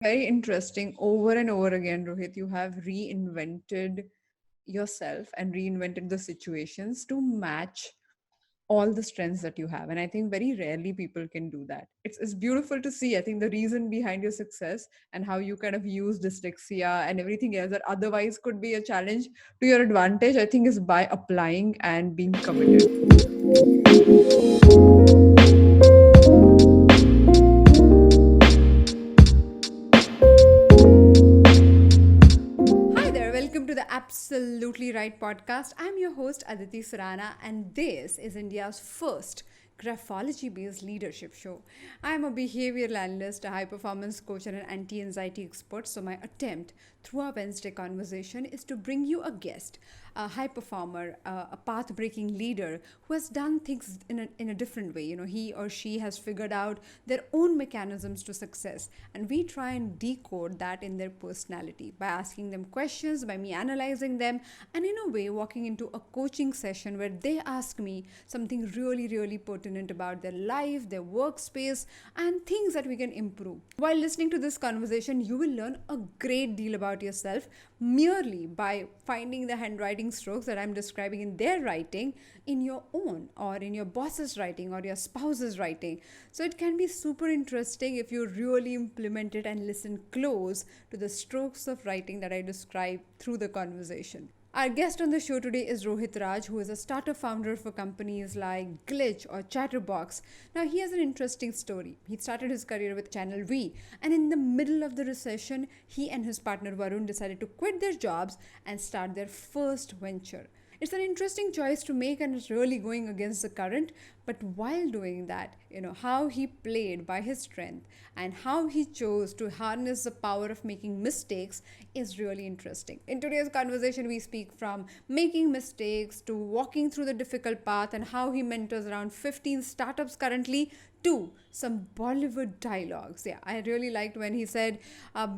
Very interesting. Over and over again, Rohit, you have reinvented yourself and reinvented the situations to match all the strengths that you have. And I think very rarely people can do that. It's beautiful to see. I think the reason behind your success and how you kind of use dyslexia and everything else that otherwise could be a challenge to your advantage, I think is by applying and being committed. Hi there, welcome to the Absolutely Right podcast. I'm your host Aditi Surana, and this is India's first graphology based leadership show. I'm a behavioral analyst, a high performance coach, and an anti anxiety expert. So, my attempt through our Wednesday conversation is to bring you a guest, a high performer, a path breaking leader who has done things in a different way. He or she has figured out their own mechanisms to success, and we try and decode that in their personality by asking them questions, by me analyzing them, and in a way, walking into a coaching session where they ask me something really, really pertinent about their life, their workspace, and things that we can improve. While listening to this conversation, you will learn a great deal about yourself merely by finding the handwriting strokes that I'm describing in their writing in your own, or in your boss's writing, or your spouse's writing. So it can be super interesting if you really implement it and listen close to the strokes of writing that I describe through the conversation. Our guest on the show today is Rohit Raj, who is a startup founder for companies like Glitch or ChtrBox. Now, he has an interesting story. He started his career with Channel V, and in the middle of the recession, he and his partner Varun decided to quit their jobs and start their first venture. It's an interesting choice to make, and it's really going against the current. But while doing that, how he played by his strength and how he chose to harness the power of making mistakes is really interesting. In today's conversation, we speak from making mistakes to walking through the difficult path and how he mentors around 15 startups currently to some Bollywood dialogues. Yeah, I really liked when he said,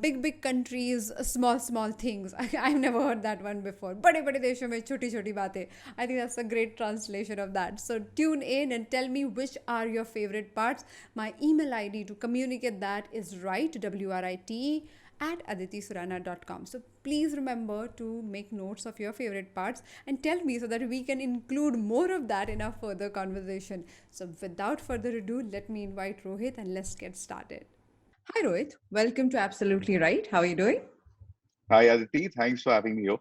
big, big countries, small, small things. I've never heard that one before. Bade, bade deshon mein choti, choti baatein. I think that's a great translation of that. So tune in and tell me which are your favorite parts. My email ID to communicate that is write, WRITE, at aditisurana.com. So please remember to make notes of your favorite parts and tell me so that we can include more of that in our further conversation. So without further ado, let me invite Rohit and let's get started. Hi Rohit, welcome to Absolutely Right. How are you doing? Hi, Aditi. Thanks for having me here.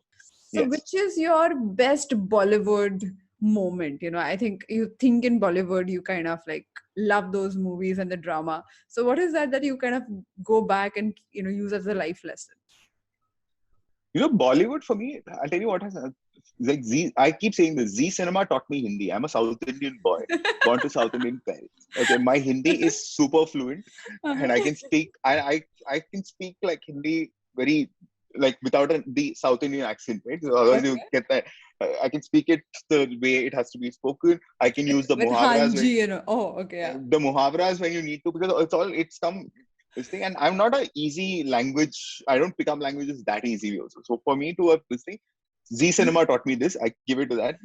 So, Yes. which is your best Bollywood moment? I think you think in Bollywood, you kind of like love those movies and the drama. So, what is that you kind of go back and use as a life lesson? Bollywood for me, I'll tell you what has like Z. I keep saying this. Z cinema taught me Hindi. I'm a South Indian boy, born to South Indian parents. Okay, my Hindi is super fluent, and I Uh-huh. can speak. I can speak like Hindi very like without the South Indian accent, right? So otherwise, you Okay. get that. I can speak it the way it has to be spoken. I can use the With muhavras when Hanji, okay, yeah. the muhavras when you need to, because it's some this thing, and I'm not a easy language. I don't pick up languages that easily also. So for me to this thing, Z cinema taught me this. I give it to that.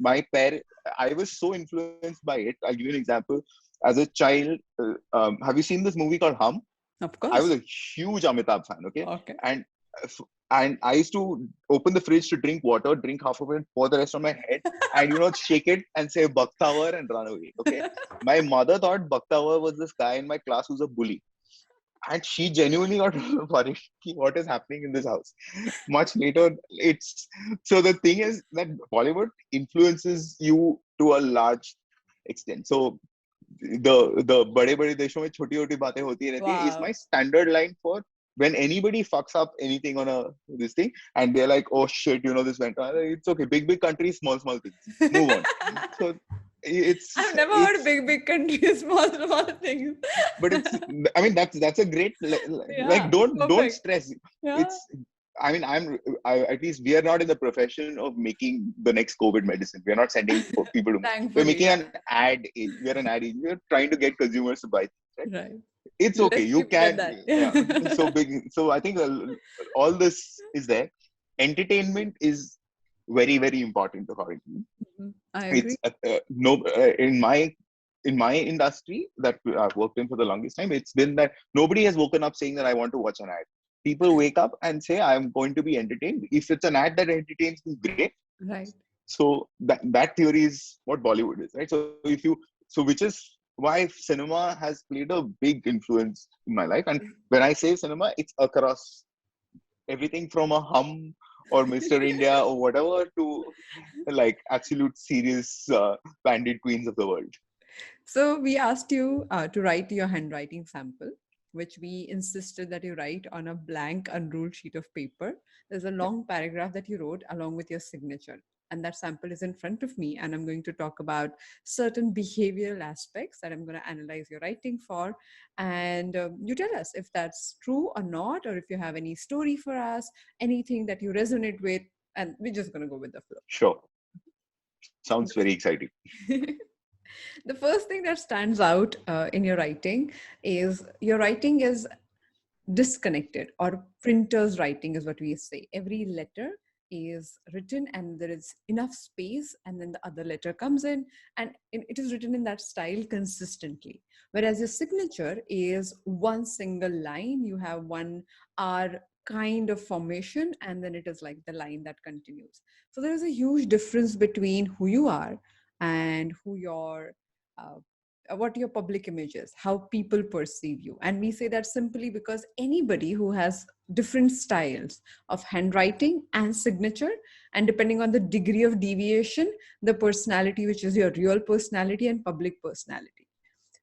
I was so influenced by it. I'll give you an example. As a child, have you seen this movie called Hum? Of I was course. a huge Amitabh fan. Okay, Okay. and I used to open the fridge to drink water, drink half of it, pour the rest on my head, and shake it and say Bakhtavar and run away. Okay, my mother thought Bakhtavar was this guy in my class who's a bully, and she genuinely got worried. What is happening in this house? Much later, it's so the thing is that Bollywood influences you to a large extent. So the बड़े बड़े देशों में छोटी छोटी बातें होती रहती है is my Wow. standard line for when anybody fucks up anything on a this thing, and they're like, oh shit, this went on. It's okay, big countries, small things, move on. So it's I've never heard it's big, big countries, small, small things. but it's I mean that's a great like Yeah, don't perfect. stress. Yeah. It's I mean at least we are not in the profession of making the next COVID medicine. We are not sending people to. We're Thankfully, making yeah. an ad. We are an ad. We're trying to get consumers to buy things, right? Right. It's okay. Let's You keep it at can, that. yeah. So big. So I think all this is there. Entertainment is very, very important according to me. Mhm. I It's agree. no in my industry that I've worked in for the longest time. It's been that nobody has woken up saying that I want to watch an ad. people wake up and say, I'm going to be entertained. If it's an ad that entertains me, great. Right. So that theory is what Bollywood is, right? Which is why cinema has played a big influence in my life. And when I say cinema, it's across everything from a Hum or Mr. India or whatever to like absolute serious bandit queens of the world. So we asked you to write your handwriting sample, which we insisted that you write on a blank, unruled sheet of paper. There's a Yeah, long paragraph that you wrote along with your signature. And that sample is in front of me. And I'm going to talk about certain behavioral aspects that I'm going to analyze your writing for. And you tell us if that's true or not, or if you have any story for us, anything that you resonate with. And we're just going to go with the flow. sure. Sounds very exciting. The first thing that stands out in your writing is your writing is disconnected, or printer's writing is what we say. Every letter is written and there is enough space, and then the other letter comes in, and it is written in that style consistently. Whereas your signature is one single line, you have one R kind of formation, and then it is like the line that continues. So there is a huge difference between who you are and who your uh, what your public image is, how people perceive you. And we say that simply because anybody who has different styles of handwriting and signature, and depending on the degree of deviation, the personality, which is your real personality and public personality.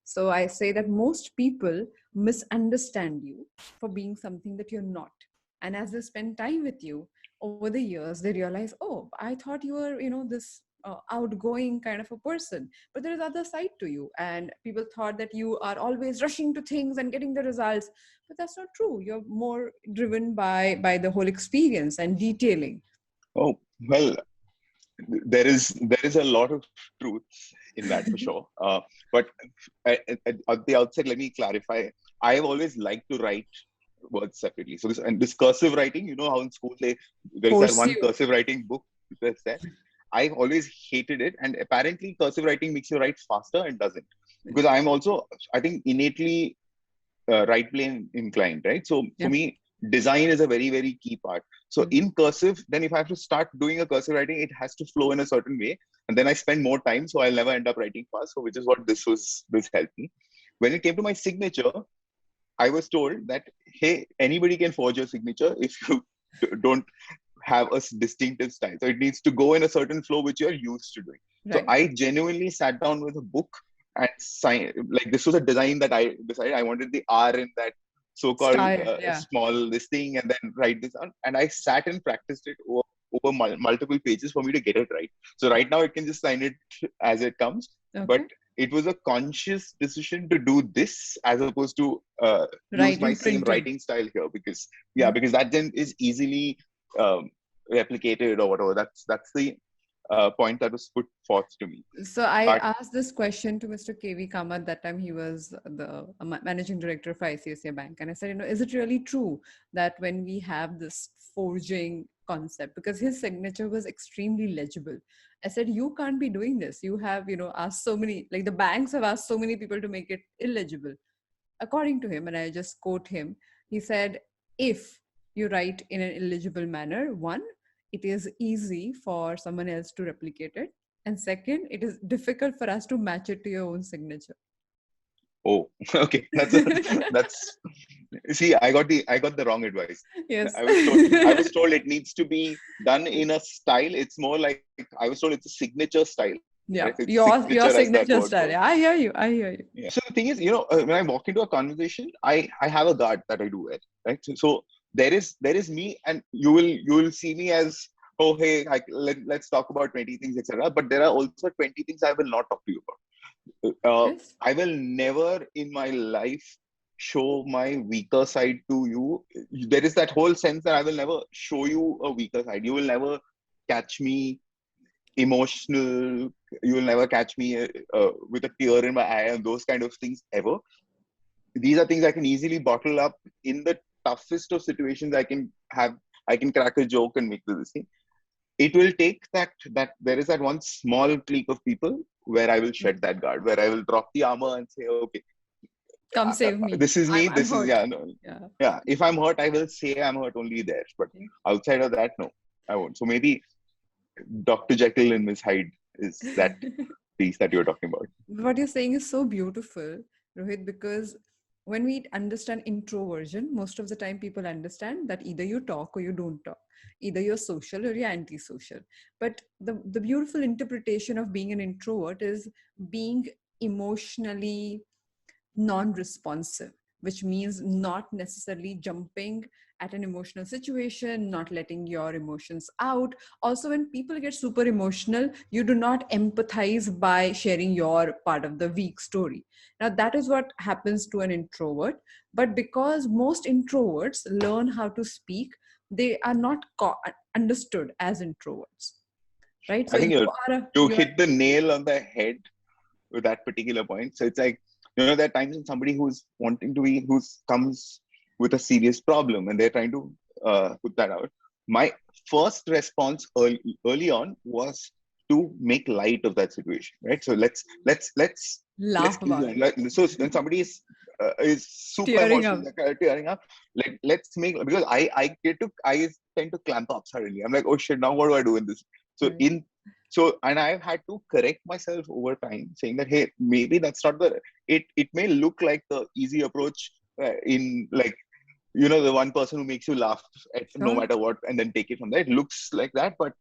So I say that most people misunderstand you for being something that you're not. And as they spend time with you over the years, they realize, oh, I thought you were, this outgoing kind of a person, but there is other side to you. And people thought that you are always rushing to things and getting the results, but that's not true. You're more driven by the whole experience and detailing. Oh, well, there is a lot of truth in that for sure. But at the outset, let me clarify. I've always liked to write words separately. So this cursive writing, you know how in school there is that Force one you. cursive writing book that's there. I've always hated it, and apparently cursive writing makes you write faster and doesn't. Because I'm also, I think, innately right brain inclined, right? So for Yeah. me, design is a very, very key part. So Mm. in cursive, then if I have to start doing a cursive writing, it has to flow in a certain way. And then I spend more time, so I'll never end up writing fast. So which is what this helped me. When it came to my signature, I was told that, hey, anybody can forge your signature if you don't have a distinctive style. So it needs to go in a certain flow which you're used to doing. So Right. I genuinely sat down with a book and signed. Like this was a design that I decided I wanted the R in that so-called Style. Yeah. small this thing, and then write this on. And I sat and practiced it over multiple pages for me to get it right. So right now it can just sign it as it comes, but Okay. it was a conscious decision to do this as opposed to use my Writing same printing. writing style here, because Mhm. because that then is easily um, replicated or whatever. That's the point that was put forth to me. So I But asked this question to Mr. KV Kamath. That time he was the managing director for ICICI Bank, and I said, is it really true that when we have this forging concept, because his signature was extremely legible, I said, you can't be doing this. You have, asked so many, like the banks have asked so many people to make it illegible. According to him, and I just quote him, he said, if you write in an illegible manner, one, it is easy for someone else to replicate it. And second, it is difficult for us to match it to your own signature. oh, okay, that's see, I got the wrong advice. Yes. I was told it needs to be done in a style. It's more like I was told it's a signature style, right? Yeah. It's Your signature as that signature word style. goes. Yeah, I hear you. I hear you. Yeah. So the thing is, when I walk into a conversation, I have a guard that I do it, right? So there is me, and you will see me as, oh hey, let's talk about 20 things, etc. But there are also 20 things I will not talk to you about. Yes. I will never in my life show my weaker side to you. There is that whole sense that I will never show you a weaker side. You will never catch me emotional. You will never catch me with a tear in my eye and those kind of things ever. These are things I can easily bottle up in the toughest of situations. I can crack a joke and make this thing. It will take that there is that one small clique of people where I will shed that guard, where I will drop the armor and say, okay, Come save me. this is me. I'm This is, hurt. yeah, no, Yeah. yeah. If I'm hurt, I will say I'm hurt only there. But outside of that, no, I won't. So maybe Dr. Jekyll and Miss Hyde is that piece that you're talking about. What you're saying is so beautiful, Rohit, because when we understand introversion, most of the time people understand that either you talk or you don't talk. Either you're social or you're antisocial. But the beautiful interpretation of being an introvert is being emotionally non-responsive, which means not necessarily jumping at an emotional situation, not letting your emotions out. Also, when people get super emotional, you do not empathize by sharing your part of the weak story. Now that is what happens to an introvert. But because most introverts learn how to speak, they are not understood as introverts, right? So I think you you are hit the nail on the head with that particular point. So it's like, there are times when somebody who's wanting to be, who's comes with a serious problem and they're trying to put that out. My first response early on was to make light of that situation, right? So let's laugh about it, so when somebody is super tearing emotional, up. like tearing up, let's make, because I tend to clamp up suddenly. I'm like, oh shit, now what do I do in this? So Right. in so, and I've had to correct myself over time, saying that, hey, maybe that's not it may look like the easy approach, in like, the one person who makes you laugh at no Sure. matter what, and then take it from there. It looks like that, but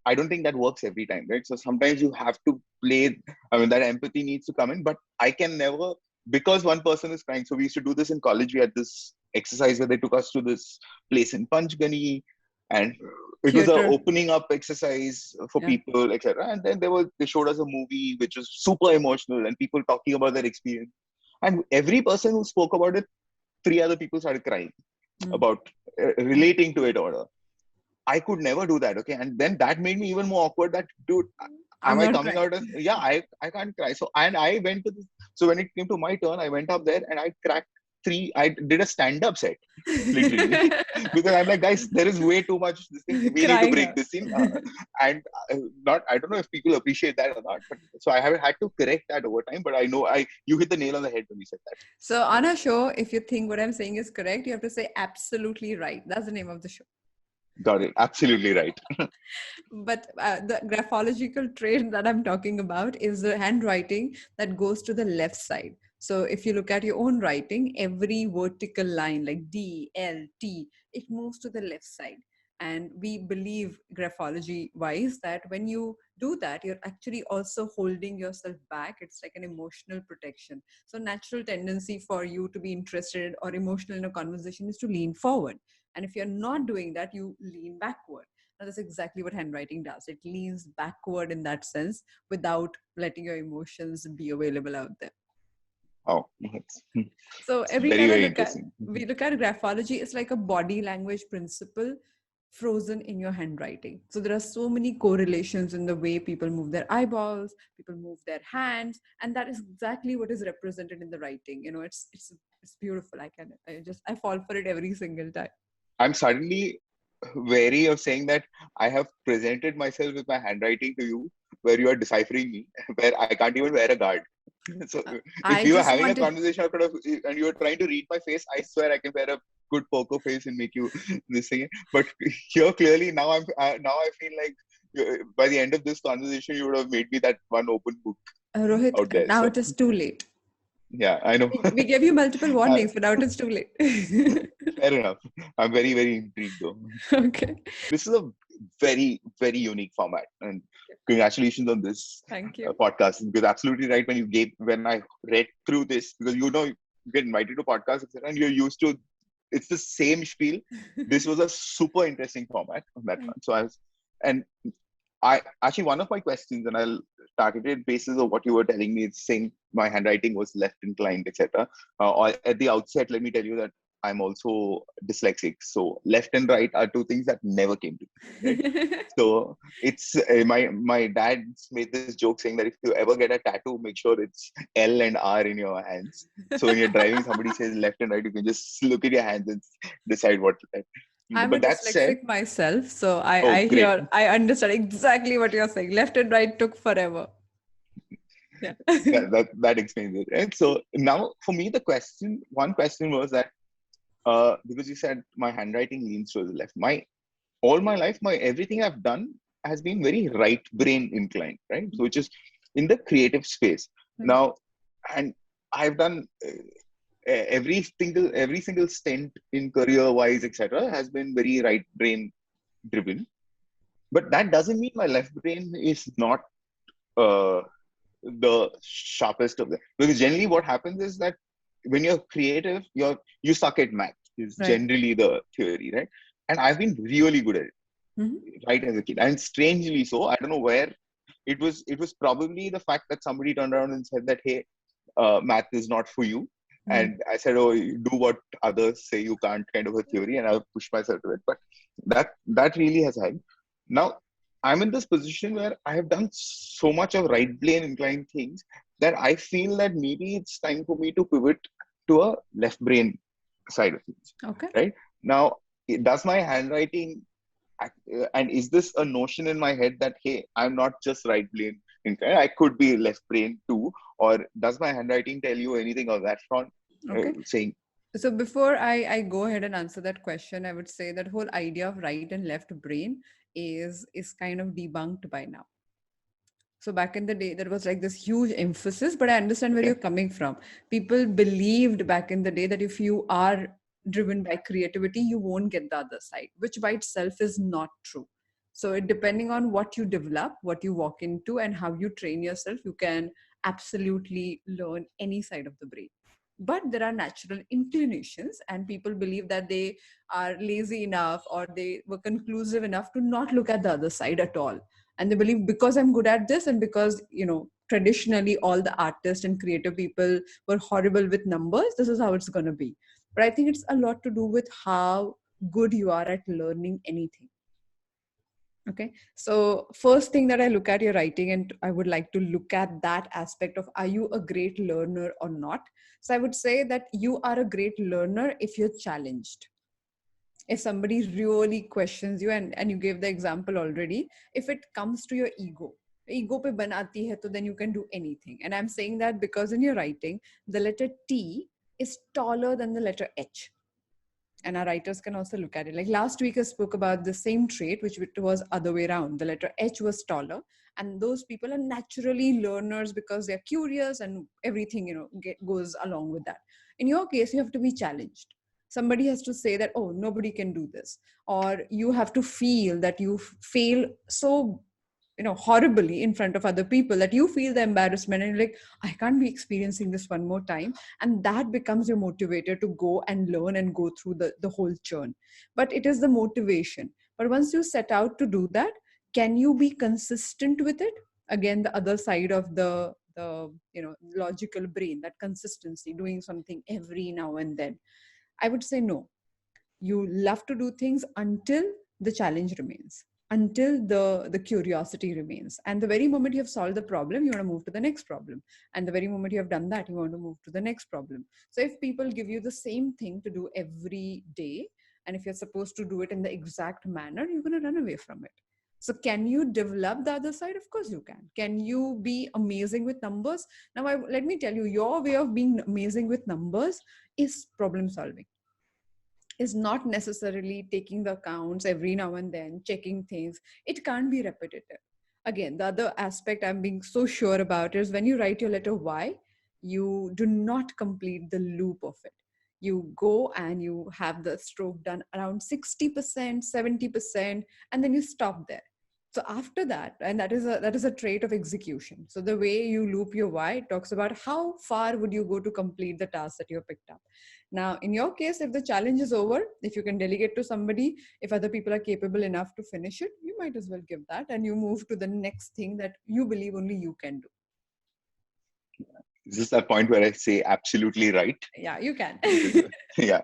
I don't think that works every time, right? So sometimes you have to play. I mean, that empathy needs to come in, but I can never, because one person is crying. So we used to do this in college. We had this exercise where they took us to this place in Panchgani, and it was a Theater. opening up exercise for Yeah. people, etc. And then they showed us a movie which was super emotional, and people talking about their experience. And every person who spoke about it, three other people started crying Mm. about relating to it, or I could never do that. Okay. And then that made me even more awkward that, dude, am I'm I not coming crying. out as, yeah, I can't cry. So, and I went to this, so when it came to my turn, I went up there and I did a stand up set, literally, because I'm like, guys, there is way too much this thing. We need to Crying break out. this scene. And not, I don't know if people appreciate that or not, but so I haven't had to correct that over time, but I know you hit the nail on the head when you said that. So on a show, if you think what I'm saying is correct, you have to say absolutely right. That's the name of the show. Got it. Absolutely right. But the graphological trait that I'm talking about is the handwriting that goes to the left side. So if you look at your own writing, every vertical line like D, L, T, it moves to the left side. And we believe graphology wise that when you do that, you're actually also holding yourself back. It's like an emotional protection. So natural tendency for you to be interested or emotional in a conversation is to lean forward. And if you're not doing that, you lean backward. Now, that's exactly what handwriting does. It leans backward in that sense without letting your emotions be available out there. Oh, So it's every very, time very interesting. we look at graphology, it's like a body language principle frozen in your handwriting. So there are so many correlations in the way people move their eyeballs, people move their hands, and that is exactly what is represented in the writing. You know, it's beautiful. I fall for it every single time. I'm suddenly wary of saying that I have presented myself with my handwriting to you, where you are deciphering me, where I can't even wear a guard. So if I you are just having a wanted conversation and you are trying to read my face, I swear I can wear a good poker face and make you this thing. But here clearly now I feel like, by the end of this conversation you would have made me that one open book Rohit, out there. now So it is too late. yeah, I know. We gave you multiple Uh, warnings, but now it is too late. Fair enough. I'm very, very intrigued though. Okay. This is a very, very unique format, and congratulations on this Thank you. podcast. Because absolutely right, when I read through this, because you get invited to podcasts, etc., and you're used to, it's the same spiel. This was a super interesting format on that Thank front. So and I actually, one of my questions, and I'll target it basis of what you were telling me, it's saying my handwriting was left inclined, etc. Or at the outset, let me tell you that I'm also dyslexic. So left and right are two things that never came to me, right? you. So it's my dad's made this joke saying that if you ever get a tattoo, make sure it's L and R in your hands. So when you're driving, somebody says left and right, you can just look at your hands and decide what. I'm a But that said, dyslexic myself, so oh I great. hear, I understand exactly what you're saying. Left and right took forever. Yeah. That explains it, right? So now for me, one question was that because you said my handwriting leans to the left. All my life, my everything I've done has been very right brain inclined, right? So which is in the creative space Right. now, and I've done every single stint in career wise, etc., has been very right brain driven. But that doesn't mean my left brain is not uh, the sharpest of them. Because generally, what happens is that when you're creative, you suck at math. Is Right. generally the theory, right? And I've been really good at it, Mhm. right, as a kid, and strangely so. I don't know where it was. It was probably the fact that somebody turned around and said that, "Hey, math is not for you." Mhm. And I said, "Oh, you do what others say you can't," kind of a theory, and I've pushed myself to it. But that really has helped. Now I'm in this position where I have done so much of right brain inclined things that I feel that maybe it's time for me to pivot to a left brain side of things. Okay. Right now, does my handwriting and is this a notion in my head that, hey, I'm not just right brain inclined, I could be left brain too? Or does my handwriting tell you anything of that front, Okay. saying, So before I go ahead and answer that question, I would say that whole idea of right and left brain is kind of debunked by now. So back in the day, there was like this huge emphasis, but I understand where okay, you're coming from. People believed back in the day that if you are driven by creativity, you won't get the other side, which by itself is not true. So depending on what you develop, what you walk into, and how you train yourself, you can absolutely learn any side of the brain. But there are natural inclinations, and people believe that they are lazy enough or they were conclusive enough to not look at the other side at all, and they believe because I'm good at this and because traditionally all the artists and creative people were horrible with numbers, this is how it's going to be. But I think it's a lot to do with how good you are at learning anything. Okay, so first thing that I look at your writing, and I would like to look at that aspect of, are you a great learner or not? So I would say that you are a great learner if you're challenged. If somebody really questions you, and you gave the example already, if it comes to your ego pe banati hai, to then you can do anything. And I'm saying that because in your writing, the letter T is taller than the letter H, and our writers can also look at it. Like last week I spoke about the same trait, which it was other way around. The letter H was taller, and those people are naturally learners because they're curious, and everything goes along with that. In your case, you have to be challenged. Somebody has to say that, oh, nobody can do this, or you have to feel that you fail so horribly in front of other people that you feel the embarrassment, and you're like, I can't be experiencing this one more time. And that becomes your motivator to go and learn and go through the whole churn. But it is the motivation. But once you set out to do that, can you be consistent with it? Again, the other side of the logical brain, that consistency, doing something every now and then. I would say no. You love to do things until the challenge remains, until the curiosity remains, and the very moment you have solved the problem, you want to move to the next problem, and the very moment you have done that, you want to move to the next problem. So if people give you the same thing to do every day, and if you're supposed to do it in the exact manner, you're going to run away from it. So can you develop the other side? Of course you can you be amazing with numbers? Now let me tell you, your way of being amazing with numbers is problem solving, is not necessarily taking the accounts every now and then, checking things. It can't be repetitive. Again, the other aspect I'm being so sure about is when you write your letter Y, you do not complete the loop of it. You go and you have the stroke done around 60%, 70%, and then you stop there. So after that, and that is a trait of execution. So the way you loop your Y, it talks about how far would you go to complete the task that you picked up. Now, in your case, if the challenge is over, if you can delegate to somebody, if other people are capable enough to finish it, you might as well give that and you move to the next thing that you believe only you can do. is this that point where I say absolutely right? Yeah, you can. Because, yeah,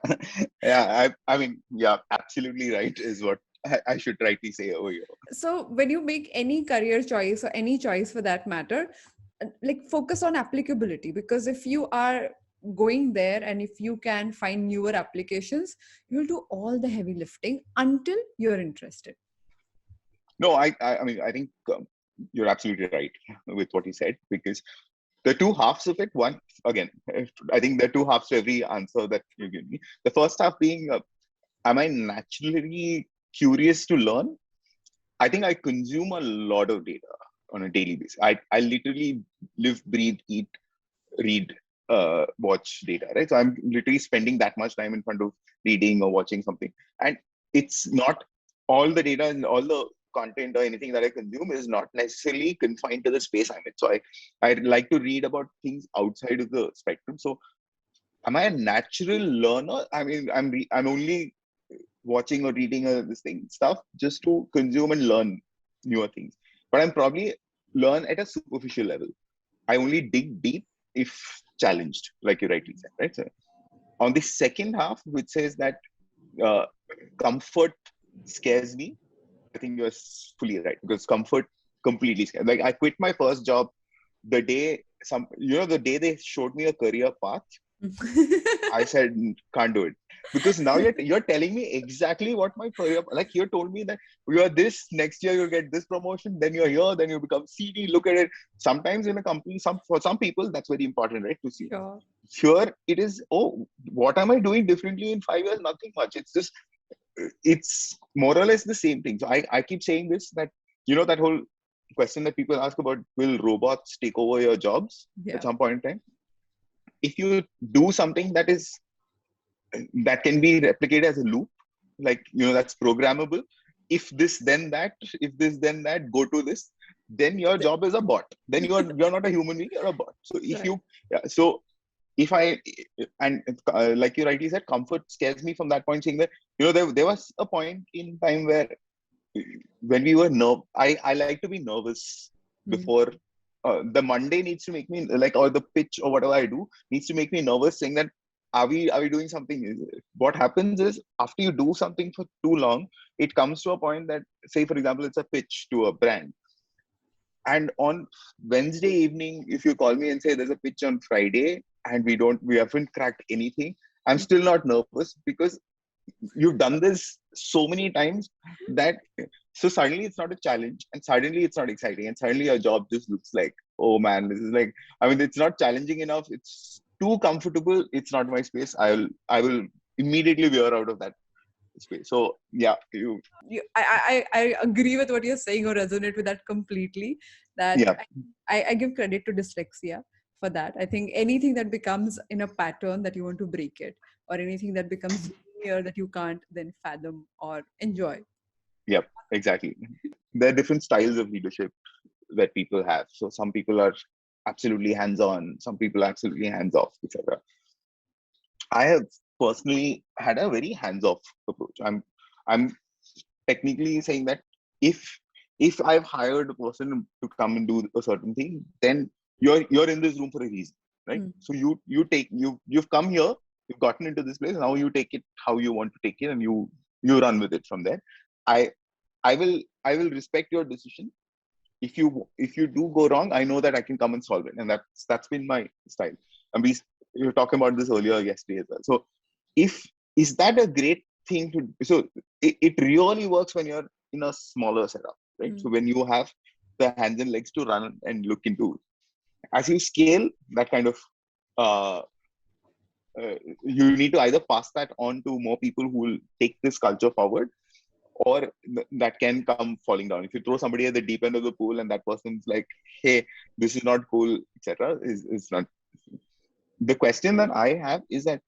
yeah, I mean, yeah, absolutely right is what I should rightly say over here. So, when you make any career choice or any choice for that matter, like focus on applicability, because if you are going there and if you can find newer applications, you'll do all the heavy lifting until you're interested. No, I mean, I think you're absolutely right with what you said, because The two halves of it, one, again, I think there are two halves to every answer that you give me. The first half being, am I naturally curious to learn? I think I consume a lot of data on a daily basis. I literally live, breathe, eat, read, watch data, right? So I'm literally spending that much time in front of reading or watching something. And it's not all the data and all the content or anything that I consume is not necessarily confined to the space I'm in. So I like to read about things outside of the spectrum. So am I a natural learner? I mean, I'm only watching or reading this thing stuff just to consume and learn newer things. But I'm probably learn at a superficial level. I only dig deep if challenged, like you rightly said, right? So on the second half, which says that uh, comfort scares me, I think you're fully right because comfort completely scares. Like I quit my first job the day the day they showed me a career path. I said can't do it because now you're telling me exactly what my career, like you told me that you are this next year you'll get this promotion, then you're here, then you become CD. Look at it. Sometimes in a company, for some people that's very important, right? To see. Sure. Here it is. Oh, what am I doing differently in 5 years? Nothing much. It's just it's more or less the same thing. So I keep saying this that that whole question that people ask about will robots take over your jobs at Yeah. some point in time. If you do something that can be replicated as a loop, like that's programmable. If this then that, if this then that, go to this, then your job is a bot. Then you're not a human being, you're a bot. So if Right. you yeah, so if I and like you rightly said, comfort scares me from that point, saying that there was a point in time where when we were I like to be nervous Mm. before the Monday needs to make me like, or the pitch or whatever I do needs to make me nervous, saying that are we doing something? What happens is after you do something for too long, it comes to a point that, say for example, it's a pitch to a brand, and on Wednesday evening, if you call me and say there's a pitch on Friday and we haven't cracked anything, I'm still not nervous because you've done this so many times that so suddenly it's not a challenge and suddenly it's not exciting and suddenly your job just looks like, oh man, this is like, I mean, it's not challenging enough, it's too comfortable, it's not my space. I will immediately veer out of that space. So yeah, I agree with what you're saying or resonate with that completely. That yeah, I give credit to dyslexia for that. I think anything that becomes in a pattern that you want to break it, or anything that becomes linear that you can't then fathom or enjoy. yeah, exactly. There are different styles of leadership that people have. So some people are absolutely hands-on, some people are absolutely hands-off, etc. I have personally had a very hands-off approach. I'm technically saying that if if I've hired a person to come and do a certain thing, then you're in this room for a reason, right? Mm. So you've come here, you've gotten into this place. Now you take it how you want to take it, and you run with it from there. I I will respect your decision. If you do go wrong, I know that I can come and solve it, and that's been my style. And we were talking about this earlier yesterday as well. So if is that a great thing to so it really works when you're in a smaller setup, right? So Mm. when you have the hands and legs to run and look into, as you scale that kind of uh, you need to either pass that on to more people who will take this culture forward, or that can come falling down. If you throw somebody at the deep end of the pool and that person's like, hey, this is not cool, etc., is not. The question that I have is that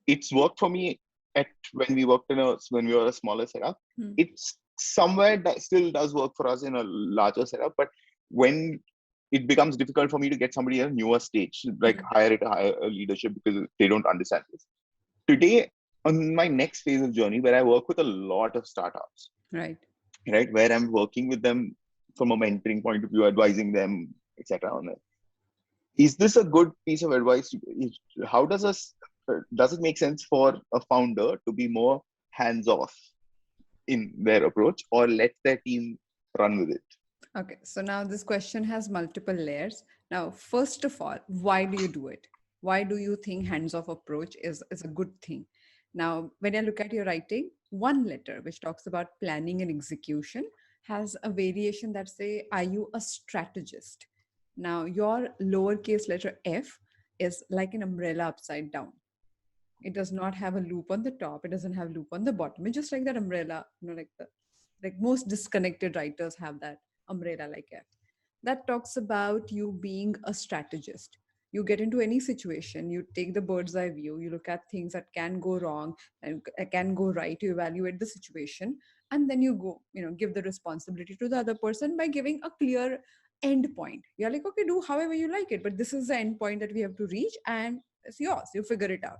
it's worked for me at when we were a smaller setup. Mm. It's somewhere that still does work for us in a larger setup, but when it becomes difficult for me to get somebody at a newer stage, like Mm. hire it, hire a leadership because they don't understand this. Today, on my next phase of journey, where I work with a lot of startups, Right. right, where I'm working with them from a mentoring point of view, advising them, etc. On it. Is this a good piece of advice? How does it make sense for a founder to be more hands off in their approach, or let their team run with it? Okay, so now this question has multiple layers. Now, first of all, why do you do it? Why do you think hands-off approach is a good thing? Now, when I look at your writing, one letter which talks about planning and execution has a variation that say, are you a strategist? Now, your lowercase letter f is like an umbrella upside down. It does not have a loop on the top. It doesn't have loop on the bottom. It's just like that umbrella, like most disconnected writers have that umbrella like F. That talks about you being a strategist. You get into any situation, you take the bird's eye view, you look at things that can go wrong and can go right, you evaluate the situation, and then you go, give the responsibility to the other person by giving a clear end point. You're like, okay, do however you like it, but this is the end point that we have to reach, and it's yours. You figure it out.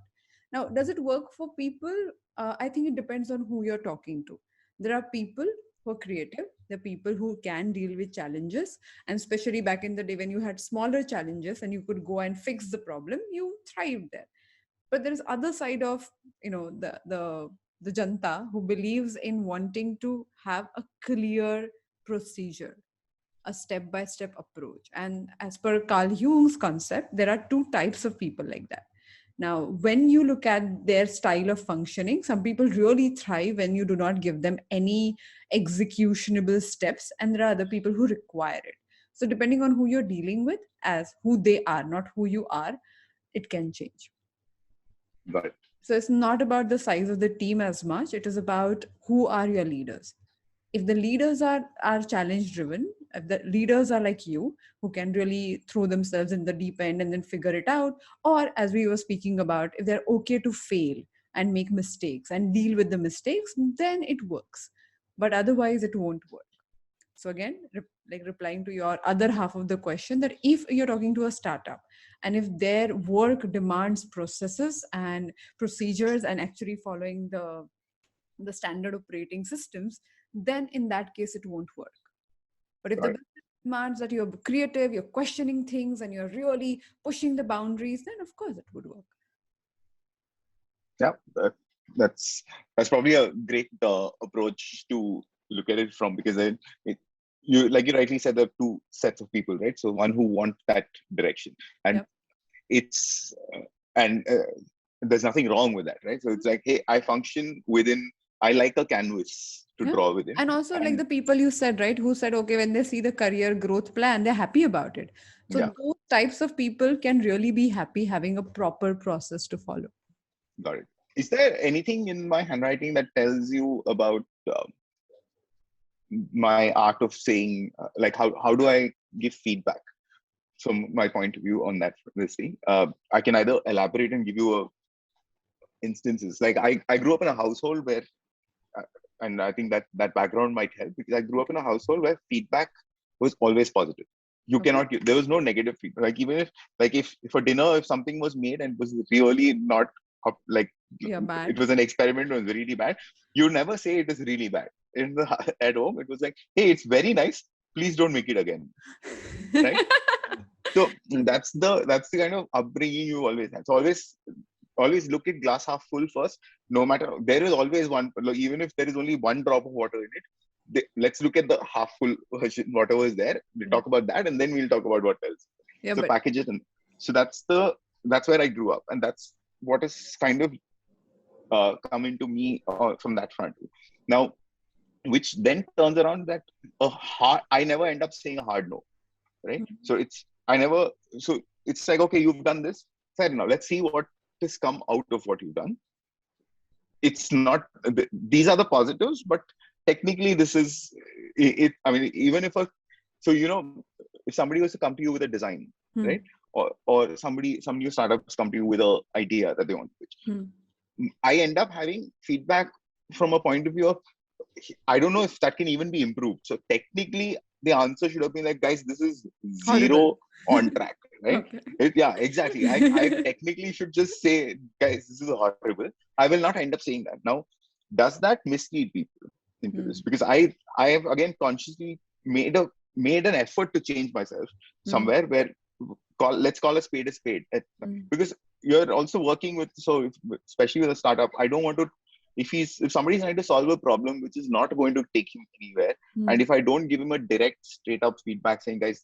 Now, does it work for people? I think it depends on who you're talking to. There are people who are creative. There are people who can deal with challenges. And especially back in the day when you had smaller challenges and you could go and fix the problem, you thrived there. But there is other side of, the janta who believes in wanting to have a clear procedure, a step by step approach. And as per Carl Jung's concept, there are two types of people like that. Now, when you look at their style of functioning, some people really thrive when you do not give them any executionable steps, and there are other people who require it. So, depending on who you're dealing with, as who they are, not who you are, it can change. Got it. So, it's not about the size of the team as much, it is about who are your leaders. If the leaders are challenge driven, if the leaders are like you, who can really throw themselves in the deep end and then figure it out, or as we were speaking about, if they're okay to fail and make mistakes and deal with the mistakes, then it works. But otherwise it won't work. So again, like replying to your other half of the question, that if you're talking to a startup and if their work demands processes and procedures and actually following the standard operating systems, then in that case it won't work. But if the Got it. business demands that you're creative, you're questioning things, and you're really pushing the boundaries, then of course it would work. Yeah, that's probably a great approach to look at it from, because you, like you rightly said, there are two sets of people, right? So one who want that direction, and Yep. it's and there's nothing wrong with that, right? So it's like, hey, I function within. I like a canvas to Yeah. draw within, And also, like and the people you said, right, who said, okay, when they see the career growth plan, they're happy about it. So yeah, those types of people can really be happy having a proper process to follow. got it. Is there anything in my handwriting that tells you about my art of saying, like how do I give feedback? So my point of view on that, this thing, I can either elaborate and give you instances. Like I grew up in a household where, uh, and I think that background might help, because I grew up in Okay. a household where feedback was always positive. You Okay. cannot give, there was no negative feedback. Like even if, like if for dinner, if something was made and was really not up, like Yeah, it bad. was an experiment, it was really bad, you never say it is really bad. In the at home, it was like, hey, it's very nice. Please don't make it again, right? So that's the kind of upbringing you always have. So always look at glass half full first. No matter, there is always one, like, even if there is only one drop of water in it, let's look at the half full version, whatever is there. We'll Yeah. talk about that, and then we'll talk about what else. Yeah, So but package it, and so that's where I grew up, and that's what is kind of come into me from that front. Now, which then turns around that I never end up saying a hard no, right? So I never, so it's like, okay, you've done this, fair enough. Let's see what has come out of what you've done. It's not, these are the positives, but technically this is it. I mean, even if so, if somebody was to come to you with a design, hmm. right? Or some new startups come to you with a idea that they want to pitch. Hmm. I end up having feedback from a point of view of, I don't know if that can even be improved. So technically, the answer should have been like, guys, this is Horrible. zero on track, right? Okay. Yeah, exactly. I technically should just say, guys, this is horrible. I will not end up saying that. Now, does that mislead people into this? Hmm. Because I have again consciously made an effort to change myself Hmm. somewhere where let's call a spade a spade. Hmm. Because you're also working with, so especially with a startup, I don't want to, if somebody's trying to solve a problem which is not going to take him anywhere, Hmm. and if I don't give him a direct straight up feedback saying, guys,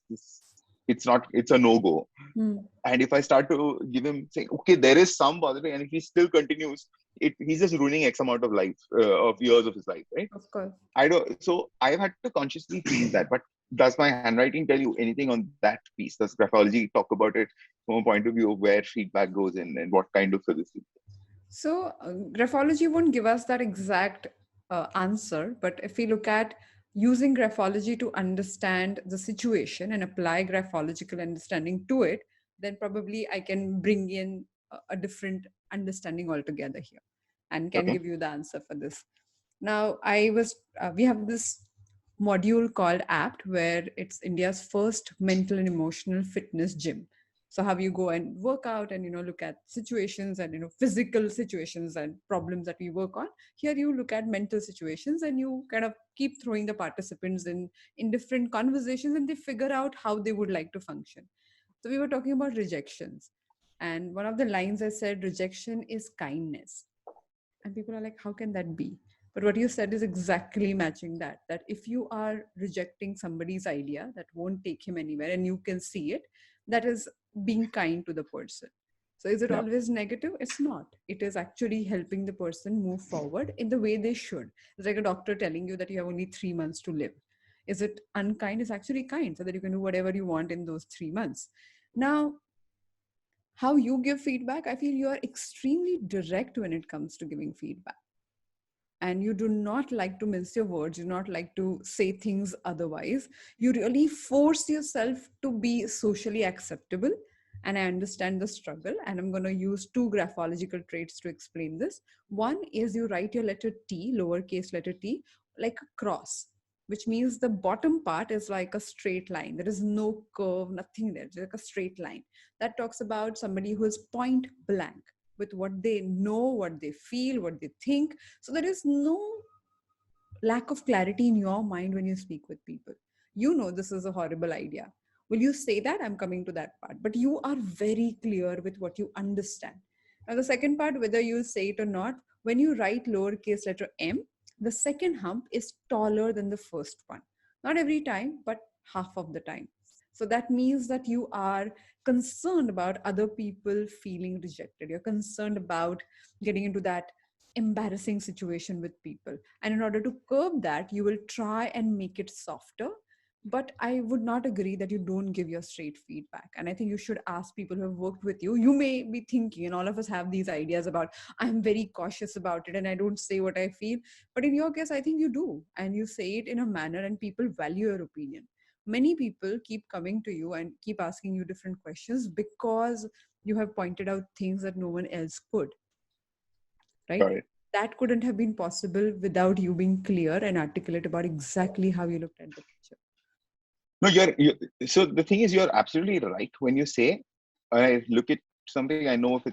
it's a no go, Hmm. and if I start to give him saying, okay, there is some positive, and if he still continues, he's just ruining x amount of life, of years of his life, right? Of course. I don't, so I've had to consciously change that. But does my handwriting tell you anything on that piece? Does graphology talk about it from a point of view of where feedback goes in and what kind of services? So, graphology won't give us that exact answer, but if we look at using graphology to understand the situation and apply graphological understanding to it, then probably I can bring in a different understanding altogether here and can Okay. give you the answer for this. Now, we have this module called APT, where it's India's first mental and emotional fitness gym. So how you go and work out and look at situations and physical situations and problems that we work on. Here you look at mental situations and you kind of keep throwing the participants in different conversations, and they figure out how they would like to function. So we were talking about rejections, and one of the lines I said, rejection is kindness. And people are like, how can that be? But what you said is exactly matching that if you are rejecting somebody's idea that won't take him anywhere and you can see it, that is being kind to the person. So is it Yeah. always negative? It's not. It is actually helping the person move forward in the way they should. It's like a doctor telling you that you have only 3 months to live. Is it unkind? It's actually kind, so that you can do whatever you want in those 3 months. Now, how you give feedback, I feel you are extremely direct when it comes to giving feedback, and you do not like to mince your words, you do not like to say things otherwise. You really force yourself to be socially acceptable. And I understand the struggle, and I'm going to use two graphological traits to explain this. One is you write your letter T, lowercase letter T, like a cross, which means the bottom part is like a straight line. There is no curve, nothing there, just like a straight line. That talks about somebody who is point blank with what they know, what they feel, what they think. So there is no lack of clarity in your mind when you speak with people. You know this is a horrible idea. Will you say that? I'm coming to that part. But you are very clear with what you understand. Now, the second part, whether you say it or not, when you write lowercase letter m, the second hump is taller than the first one. Not every time, but half of the time. So that means that you are concerned about other people feeling rejected. You're concerned about getting into that embarrassing situation with people. And in order to curb that, you will try and make it softer. But I would not agree that you don't give your straight feedback. And I think you should ask people who have worked with you. You may be thinking, and all of us have these ideas about, I'm very cautious about it and I don't say what I feel. But in your case, I think you do. And you say it in a manner, and people value your opinion. Many people keep coming to you and keep asking you different questions because you have pointed out things that no one else could, right? Got it. That couldn't have been possible without you being clear and articulate about exactly how you looked at the picture. No, so the thing is, you're absolutely right when you say, when I look at something, I know if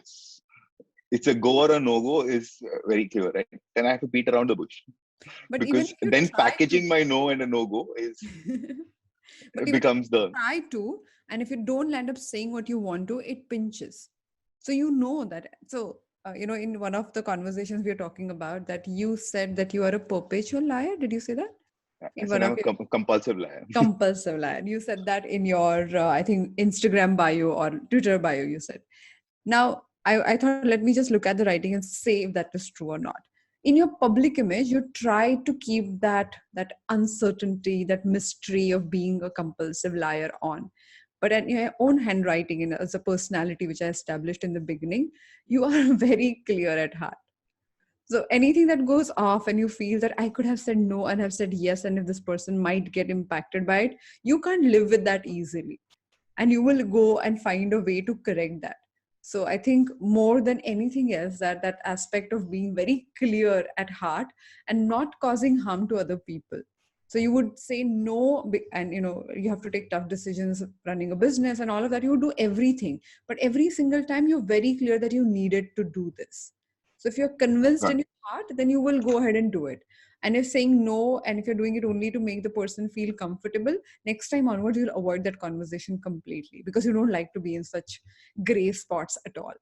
it's a go or a no go is very clear, right? Then I have to beat around the bush But even because if you then try to, packaging my no and a no go is but even if becomes you the try to, and if you don't land up saying what you want to, it pinches. So you know that. So, in one of the conversations we are talking about, that you said that you are a perpetual liar. Did you say that? I In said one I'm of a your compulsive liar. compulsive liar. You said that in your, I think, Instagram bio or Twitter bio, you said. Now, I thought, let me just look at the writing and say if that is true or not. In your public image, you try to keep that uncertainty, that mystery of being a compulsive liar on. But in your own handwriting, and as a personality, which I established in the beginning, you are very clear at heart. So anything that goes off and you feel that I could have said no and have said yes, and if this person might get impacted by it, you can't live with that easily. And you will go and find a way to correct that. So I think more than anything else, that aspect of being very clear at heart and not causing harm to other people. So you would say no, and you have to take tough decisions running a business and all of that. You would do everything, but every single time you're very clear that you needed to do this. So if you're convinced in Right. your heart, then you will go ahead and do it. And if saying no, and if you're doing it only to make the person feel comfortable, next time onwards you'll avoid that conversation completely, because you don't like to be in such gray spots at all.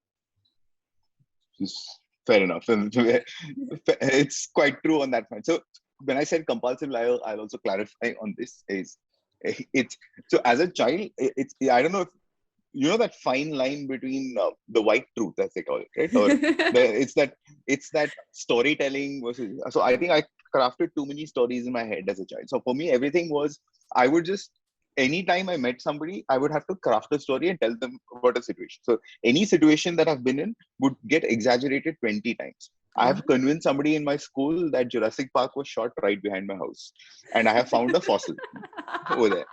Just fair enough. And it's quite true on that point. So when I said compulsive liar, I'll also clarify on this is it's so as a child, it's I don't know if that fine line between the white truth, as they call it, right? Or it's that storytelling versus. So I think I crafted too many stories in my head as a child. So for me, everything was, I would just, anytime I met somebody, I would have to craft a story and tell them about a situation. So any situation that I've been in would get exaggerated 20 times. I have convinced somebody in my school that Jurassic Park was shot right behind my house, and I have found a fossil over there.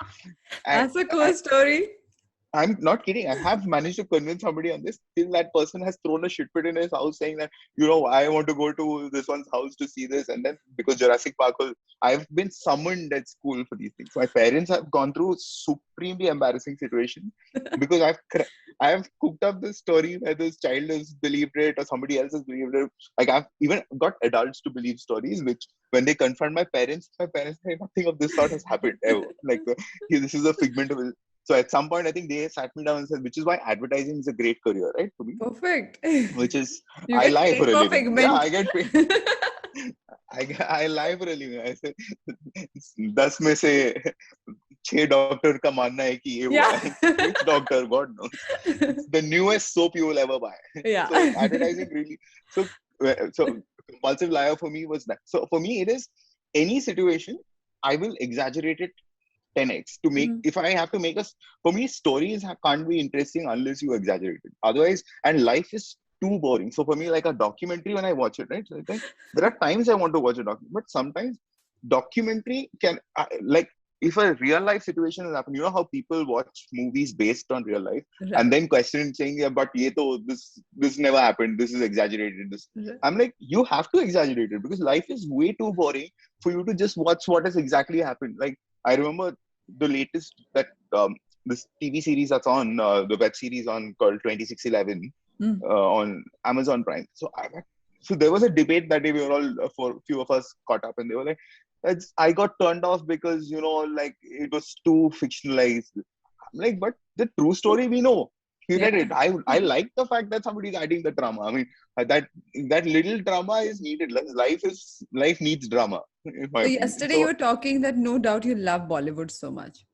And That's a cool story. I'm not kidding. I have managed to convince somebody on this till that person has thrown a shit pit in his house saying that, I want to go to this one's house to see this. And then because Jurassic Park was, I've been summoned at school for these things. My parents have gone through supremely embarrassing situation because I have cooked up this story where this child has believed it or somebody else has believed it. Like I've even got adults to believe stories, which when they confront my parents say nothing of this sort has happened ever. Like this is a figment of. So at some point, I think they sat me down and said, which is why advertising is a great career, right? For me, Perfect. which is, You I get lie paid for a for living. Yeah, figment. I get paid. I lie for a living. I say, 10 में से 6 doctor का मानना है कि ये हुआ Yeah. है. Which doctor? God knows. It's the newest soap you will ever buy. Yeah. So advertising really. So compulsive liar for me was that. So for me, it is any situation, I will exaggerate it 10x to make, if I have to make for me, stories can't be interesting unless you exaggerate it. Otherwise, and life is too boring. So for me, like a documentary, when I watch it, right? So I think there are times I want to watch a documentary, but sometimes documentary can, like, if a real life situation has happened, how people watch movies based on real life and then question saying, yeah, but this never happened. This is exaggerated. I'm like, you have to exaggerate it because life is way too boring for you to just watch what has exactly happened. Like, I remember the latest that this TV series that's on the web series on called 2611 on Amazon Prime. So there was a debate that day. We were all for a few of us caught up, and they were like, I got turned off because like it was too fictionalized. I'm like, but the true story we know. You read it. I like the fact that somebody's adding the drama. I mean, that little drama is needed. Life needs drama. In my So opinion. yesterday you So were talking that no doubt you love Bollywood so much.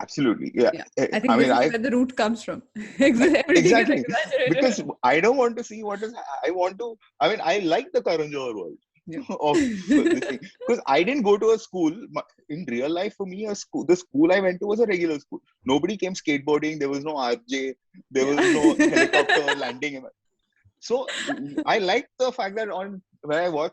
absolutely, yeah. Yeah. I I think mean, this is where the root comes from. Everything is exactly exaggerated. because I don't want to see what is. I want to. I mean, I like the Karan Johar world Yeah. of this thing because I didn't go to a school in real life. For me, the school I went to was a regular school. Nobody came skateboarding. There was no RJ. There was no helicopter landing. So I like the fact that when I want,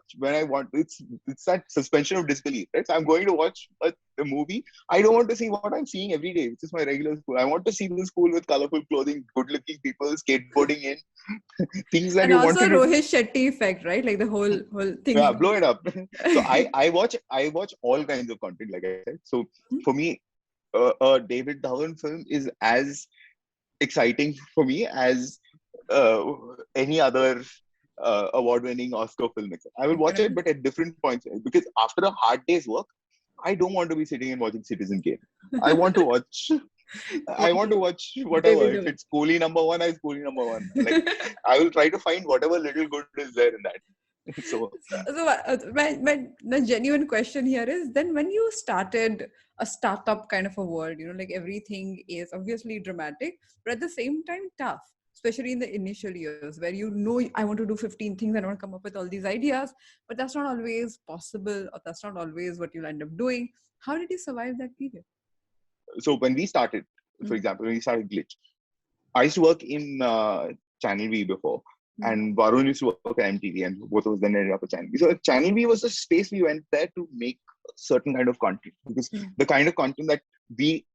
it's that suspension of disbelief, right? So I'm going to watch a movie. I don't want to see what I'm seeing every day, which is my regular school. I want to see the school with colorful clothing, good-looking people, skateboarding in things that And you also wanted to, Rohit Shetty effect, right? Like the whole thing. yeah, blow it up. So I watch all kinds of content, like I said. So for me, a David Dhawan film is as exciting for me as uh, any other award-winning Oscar film. I will watch it, but at different points because after a hard day's work, I don't want to be sitting and watching Citizen Kane. I want to watch. I want to watch whatever. David If Dhawan. it's Kohli number one, I Kohli number one. Like I will try to find whatever little good is there in that. So My genuine question here is then when you started a startup kind of a world, like everything is obviously dramatic, but at the same time tough, especially in the initial years where I want to do 15 things, I want to come up with all these ideas, but that's not always possible or that's not always what you'll end up doing. How did you survive that period? when we started, for example, when we started Glitch, I used to work in Channel V before, and Varun used to work at MTV, and both of us then ended up at Channel V. So Channel V was the space we went there to make certain kind of content because the kind of content that we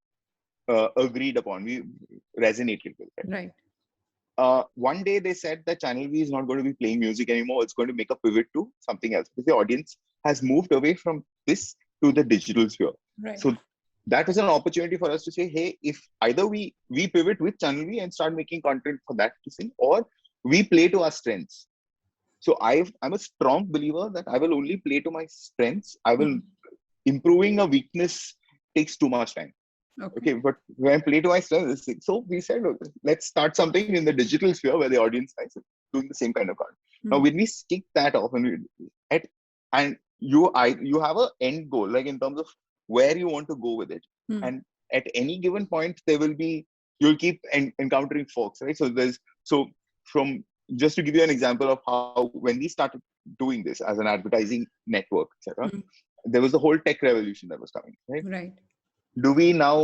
agreed upon, we resonated with. Right. One day they said that Channel V is not going to be playing music anymore. It's going to make a pivot to something else because the audience has moved away from this to the digital sphere. Right. So that was an opportunity for us to say, hey, if either we pivot with Channel V and start making content for that to sing, or we play to our strengths. So I'm a strong believer that I will only play to my strengths. I will improving a weakness takes too much time. Okay, but when I play to my strengths, so we said, okay, let's start something in the digital sphere where the audience is doing the same kind of content. Now, when we kick that off and you have a end goal, like in terms of where you want to go with it, and at any given point there will be you'll keep encountering folks, right? So from just to give you an example of how when we started doing this as an advertising network, etc., Mm. there was the whole tech revolution that was coming, right? Right. Do we now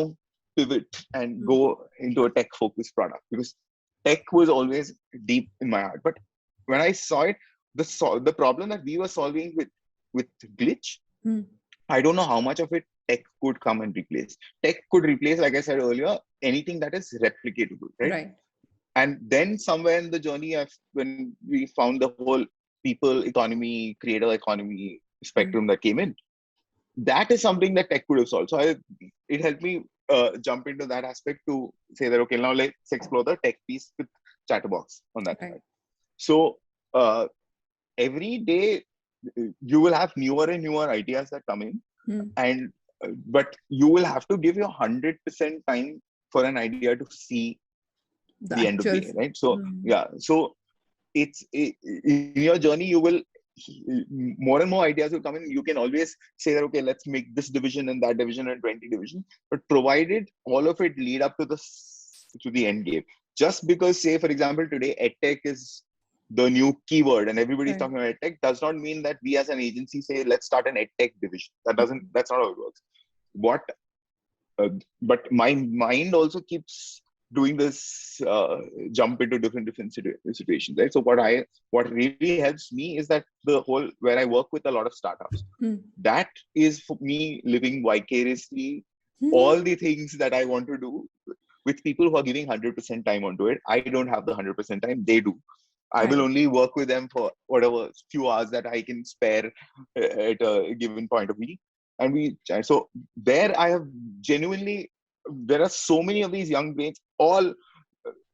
pivot and Mm. go into a tech focused product? Because tech was always deep in my heart. But when I saw it, the problem that we were solving with glitch, Mm. I don't know how much of it tech could come and replace. Tech could replace, like I said earlier, anything that is replicatable, right? Right. And then somewhere in the journey, when we found the whole people economy, creator economy Mm. spectrum that came in, that is something that tech could have solved. So it helped me jump into that aspect to say that, okay, now let's explore the tech piece with ChtrBox on that Right. side. So uh, every day you will have newer and newer ideas that come in, Mm. and but you will have to give your 100% time for an idea to see The the end of the actual. day, right? So Mm. yeah, so in your journey you will more and more ideas will come in. You can always say that, okay, let's make this division and that division and 20 division, but provided all of it lead up to the end game. Just because, say for example, today edtech is the new keyword and everybody's Right. talking about edtech, does not mean that we as an agency say let's start an edtech division. That's not how it works. What uh, but my mind also keeps doing this jump into different situations, right? So what really helps me is that the whole where I work with a lot of startups, Mm. that is for me living vicariously all Mm. the things that I want to do with people who are giving 100% time onto it. I don't have the 100% time, they do. I will Right. only work with them for whatever few hours that I can spare at a given point of week. And so there I have genuinely, there are so many of these young brains, all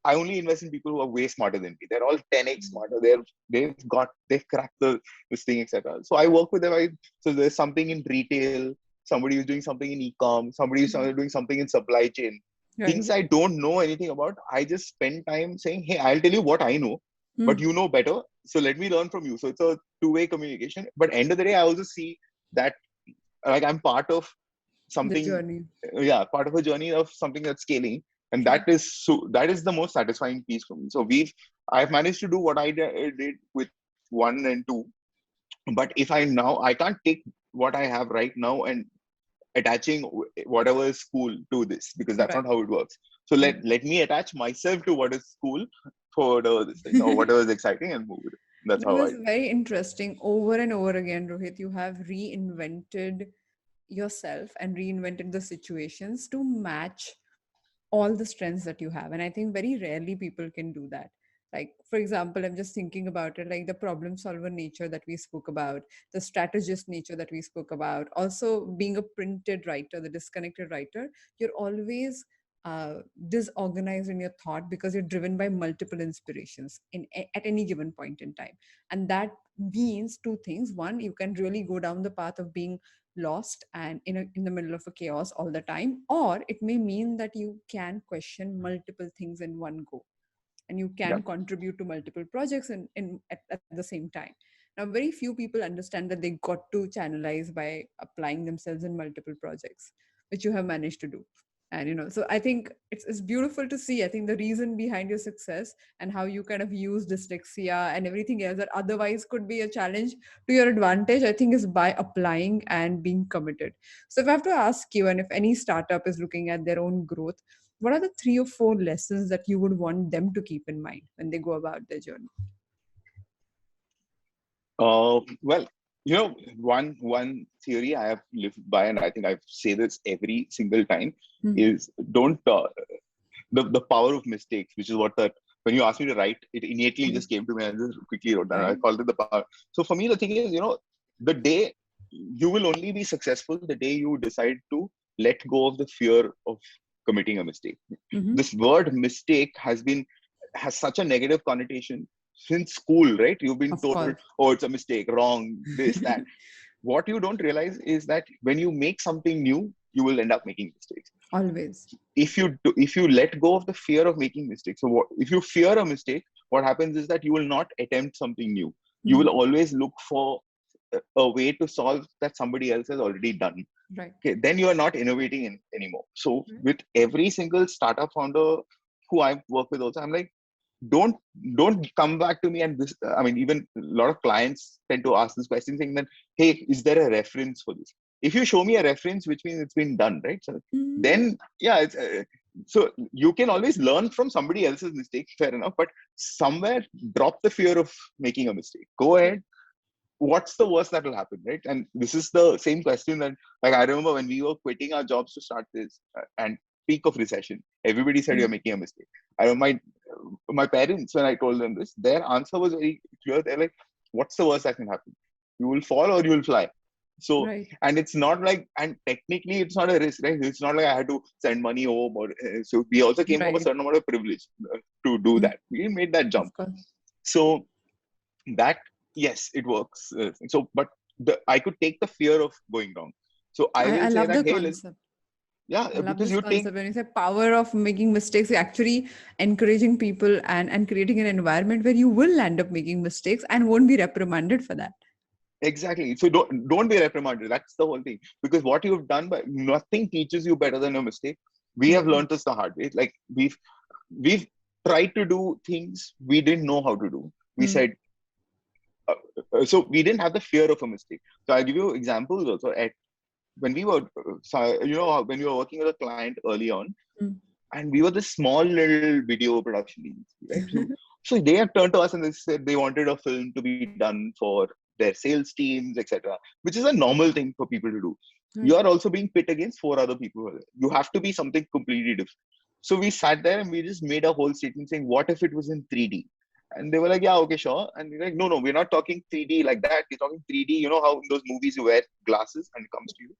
I only invest in people who are way smarter than me. They're all 10x smarter. They've cracked this thing, etc. So I work with them. So there's something in retail, somebody who's doing something in e-com, somebody who's Mm. doing something in supply chain. Right. Things I don't know anything about. I just spend time saying, hey, I'll tell you what I know, but Mm. you know better. So let me learn from you. So it's a two-way communication. But end of the day, I also see that like I'm part of The something, journey. yeah, part of a journey of something that's scaling, and True. that is the most satisfying piece for me. So I've managed to do what I did with 1 and 2, but if I can't take what I have right now and attaching whatever is cool to this, because that's not Right. how it works. So Right. let me attach myself to what is cool for this thing or whatever is exciting and move with it. That's No, how I that's do. very interesting. Over and over again, Rohit, you have reinvented yourself and reinvented the situations to match all the strengths that you have. And I think very rarely people can do that. Like, for example, I'm just thinking about it, like the problem solver nature that we spoke about, the strategist nature that we spoke about, also being a printed writer, the disconnected writer. You're always disorganized in your thought because you're driven by multiple inspirations at any given point in time. And that means two things. One, you can really go down the path of being lost and in the middle of a chaos all the time, or it may mean that you can question multiple things in one go, and you Yeah, can contribute to multiple projects at the same time. Now very few people understand that they got to channelize by applying themselves in multiple projects, which you have managed to do. And so I think it's beautiful to see, I think, the reason behind your success and how you kind of use dyslexia and everything else that otherwise could be a challenge to your advantage, I think, is by applying and being committed. So if I have to ask you, and if any startup is looking at their own growth, what are the 3 or 4 lessons that you would want them to keep in mind when they go about their journey? well, one theory I have lived by, and I think I say this every single time, Hmm. is don't the power of mistakes, which is what that when you asked me to write, it innately Hmm. just came to me and I just quickly wrote down. I Right. called it the power. So for me, the thing is, the day you will only be successful the day you decide to let go of the fear of committing a mistake. Mm-hmm. This word mistake has such a negative connotation since school, right? You've been Of told, course. oh, it's a mistake, wrong, this, that. What you don't realize is that when you make something new, you will end up making mistakes. Always. If you let go of the fear of making mistakes, so if you fear a mistake, what happens is that you will not attempt something new. You Hmm. will always look for a way to solve that somebody else has already done. Right. Okay, then you are not innovating anymore. So Right. with every single startup founder who I work with also, I'm like, don't come back to me. And this, I mean, even a lot of clients tend to ask this question saying that, hey, is there a reference for this? If you show me a reference, which means it's been done, right? So then, yeah, it's so you can always learn from somebody else's mistake, fair enough, but somewhere drop the fear of making a mistake. Go ahead. What's the worst that will happen, right? And this is the same question that, like, I remember when we were quitting our jobs to start this, and peak of recession, everybody said you're making a mistake. I know my parents, when I told them this, their answer was very clear. They're like, what's the worst that can happen? You will fall or you will fly. So, Right. and it's not like, and technically it's not a risk, right? It's not like I had to send money home, or so we also came from a Right. certain amount of privilege to do that. We made that jump. Of course. So that, yes, it works. So, but I could take the fear of going wrong. So I will I say love that, the hey, listen, concept. yeah, I love because this you think, concept when you say power of making mistakes, you're actually encouraging people and creating an environment where you will end up making mistakes and won't be reprimanded for that. exactly. So don't be reprimanded. That's the whole thing. Because what you've done, by nothing teaches you better than a mistake. We have learned this the hard way. Like we've tried to do things we didn't know how to do. We said, so we didn't have the fear of a mistake. So I'll give you examples also. At when we were, when we were working with a client early on, and we were this small little video production agency, right? So they have turned to us and they said they wanted a film to be done for their sales teams, etc., which is a normal thing for people to do. You Right. are also being pit against four other people. You have to be something completely different. So we sat there and we just made a whole statement saying, what if it was in 3D? And they were like, yeah, okay, sure. And we're like, no, we're not talking 3D like that. We're talking 3D. You know how in those movies you wear glasses and it comes to you?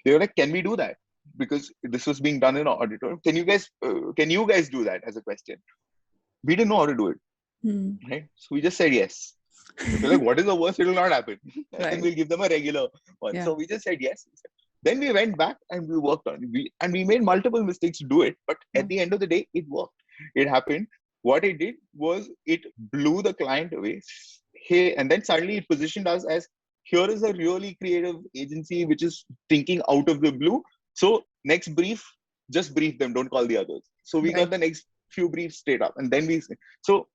They were like, can we do that? Because this was being done in an auditorium. Can you guys do that, as a question? We didn't know how to do it, right? So we just said yes. We're like, what is the worst? It will not happen. And Right. we'll give them a regular one. Yeah. So we just said yes. Then we went back and we worked on it. We made multiple mistakes to do it. But at the end of the day, it worked. It happened. What it did was it blew the client away. Hey, and then suddenly it positioned us as, here is a really creative agency which is thinking out of the blue. So next brief, just brief them. Don't call the others. So we got Right. the next few briefs straight up. And then so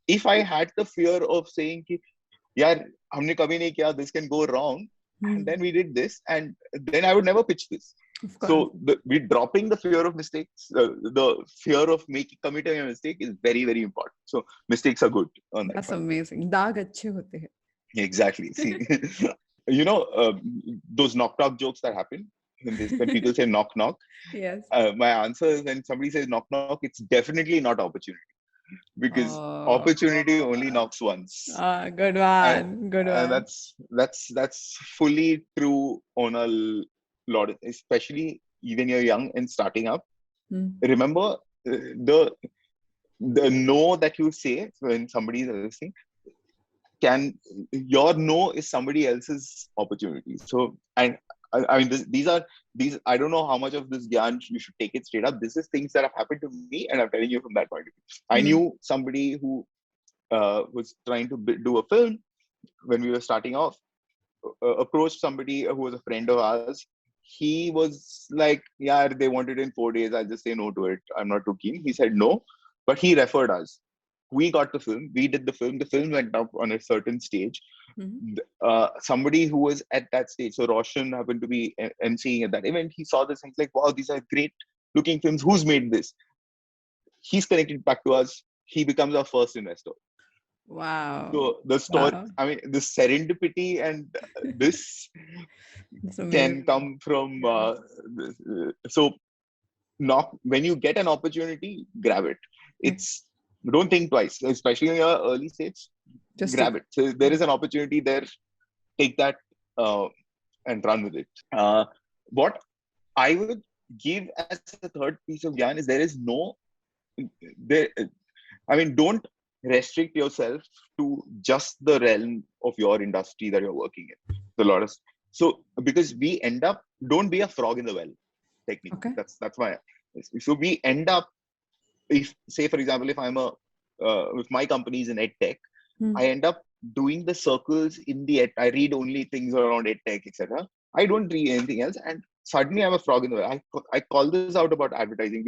if I had the fear of saying, yeah, humne kabhi nahi kiya, this can go wrong, and then we did this, and then I would never pitch this. Of course. So we dropping the fear of mistakes, the fear of committing a mistake is very, very important. So mistakes are good on that That's part. amazing. दाग अच्छे होते हैं. Exactly. See, those knock knock jokes that happen when people say knock knock. Yes. My answer is, when somebody says knock knock, it's definitely not opportunity, because Oh, opportunity only knocks once. good And, one. Good one. that's fully true on a lot, especially even you're young and starting up. Remember, the no that you say when somebody is listening, your no is somebody else's opportunity. So, and I mean, these. I don't know how much of this gyan you should take it straight up. This is things that have happened to me, and I'm telling you from that point of view. I knew somebody who was trying to do a film when we were starting off. Approached somebody who was a friend of ours. He was like, yeah, they wanted it in 4 days. I'll just say no to it. I'm not too keen. He said no, but he referred us. We got the film. We did the film. The film went up on a certain stage. Somebody who was at that stage, so Roshan happened to be emceeing at that event. He saw this and he's like, wow, these are great looking films. Who's made this? He's connected back to us. He becomes our first investor. Wow. So the story, Wow. I mean, the serendipity and this That's can amazing. come from so not when you get an opportunity, grab it. It's don't think twice, especially in your early stage. Just Grab take. it. So there is an opportunity there. Take that and run with it. What I would give as a third piece of gyan is there is no there. I mean, don't restrict yourself to just the realm of your industry that you're working in. The lot of so because we end up, don't be a frog in the well. Technically, Okay. that's why. So we end up, if say for example, if I'm a if my company is in ed tech, I end up doing the circles in the I read only things around edtech, etc. I don't read anything else, and suddenly I'm a frog in the well. I call this out about advertising.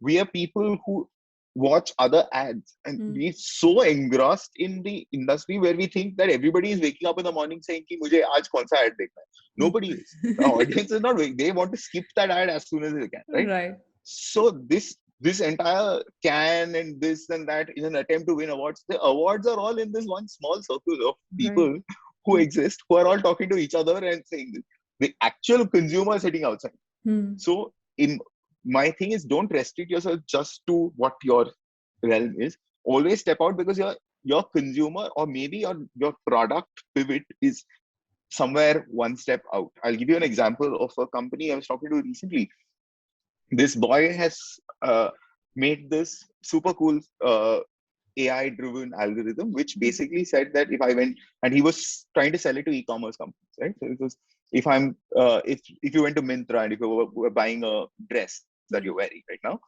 We are people who watch other ads, and Hmm. we're so engrossed in the industry where we think that everybody is waking up in the morning saying कि मुझे आज कौन सा ad देखना है. Hmm. Nobody is. The audience is not waking. They want to skip that ad as soon as they can, right? Right. So this entire can and this and that is an attempt to win awards. The awards are all in this one small circle of Right. people who exist, who are all talking to each other and saying this. The actual consumer sitting outside. Hmm. So in my thing is, don't restrict yourself just to what your realm is. Always step out, because your consumer, or maybe your product pivot is somewhere one step out. I'll give you an example of a company I was talking to recently. This boy has made this super cool AI driven algorithm, which basically said that if I went, and he was trying to sell it to e-commerce companies, right? So it was, if you went to Myntra and if you were buying a dress that you're Hmm. wearing right now,